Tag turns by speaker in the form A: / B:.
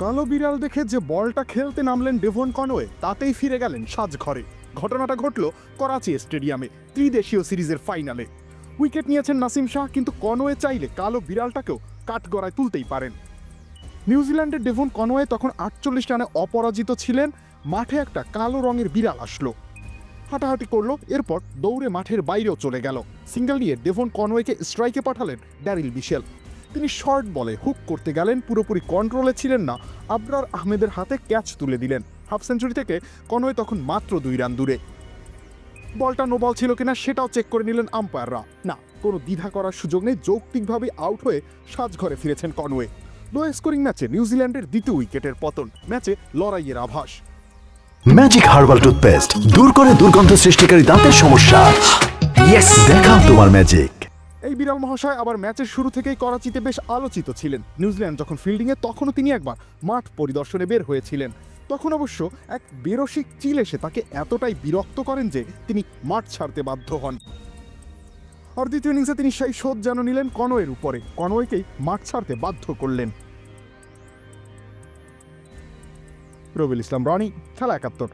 A: কালো বিড়াল দেখে যে বলটা খেলতে নামলেন ডেভন কনওয়ে, তাতেই ফিরে গেলেন সাজঘরে। ঘটনাটা ঘটল করাচি স্টেডিয়ামে ত্রিদেশীয় সিরিজের ফাইনালে। উইকেট নিয়েছেন নাসিম শাহ, কিন্তু কনওয়ে চাইলে কালো বিড়ালটাকেও কাঠগড়ায় তুলতেই পারেন। নিউজিল্যান্ডের ডেভন কনওয়ে তখন 48 রানে অপরাজিত ছিলেন। মাঠে একটা কালো রঙের বিড়াল আসলো, হাঁটাহাঁটি করলো, এরপর দৌড়ে মাঠের বাইরেও চলে গেল। সিঙ্গেল নিয়ে ডেভন কনওয়েকে স্ট্রাইকে পাঠালেন ড্যারিল বিশেল। তিনি শর্ট বলে হুক করতে গেলেন, পুরোপুরি কন্ট্রোলে ছিলেন না, আবরার আহমেদের হাতে ক্যাচ তুলে দিলেন। হাফ সেঞ্চুরি থেকে কনওয়ে তখন মাত্র 2 রান দূরে। বলটা নো বল ছিল কিনা সেটাও চেক করে নিলেন আম্পায়াররা। না, কোনো দ্বিধা করার সুযোগ নেই, যৌক্তিকভাবে আউট হয়ে সাজঘরে ফিরেছেন কনওয়ে। লো স্কোরিং ম্যাচে নিউজিল্যান্ডের দ্বিতীয় উইকেটের পতন, ম্যাচে লড়াইয়ের আভাস।
B: ম্যাজিক হার্বাল টুথপেস্ট দূর করে দুর্গন্ধ সৃষ্টিকারী দাঁতের সমস্যা। ইয়েস, দেখাও তোমার ম্যাজিক।
A: এই বিড়াল মহাশয় আবার ম্যাচের শুরু থেকেই করাচিতে বেশ আলোচিত ছিলেন। নিউজিল্যান্ড যখন ফিল্ডিংয়ে, তখনও তিনি একবার মাঠ পরিদর্শনে বের হয়েছিলেন। তখন অবশ্য এক বেরসিক চিল এসে তাকে এতটাই বিরক্ত করেন যে তিনি মাঠ ছাড়তে বাধ্য হন। আর দ্বিতীয় ইনিংসে তিনি সেই শোধ যেন নিলেন কনওয়ের উপরে, কনওয়েকেই মাঠ ছাড়তে বাধ্য করলেন। রবিউল ইসলাম রনি, খেলা ৭১।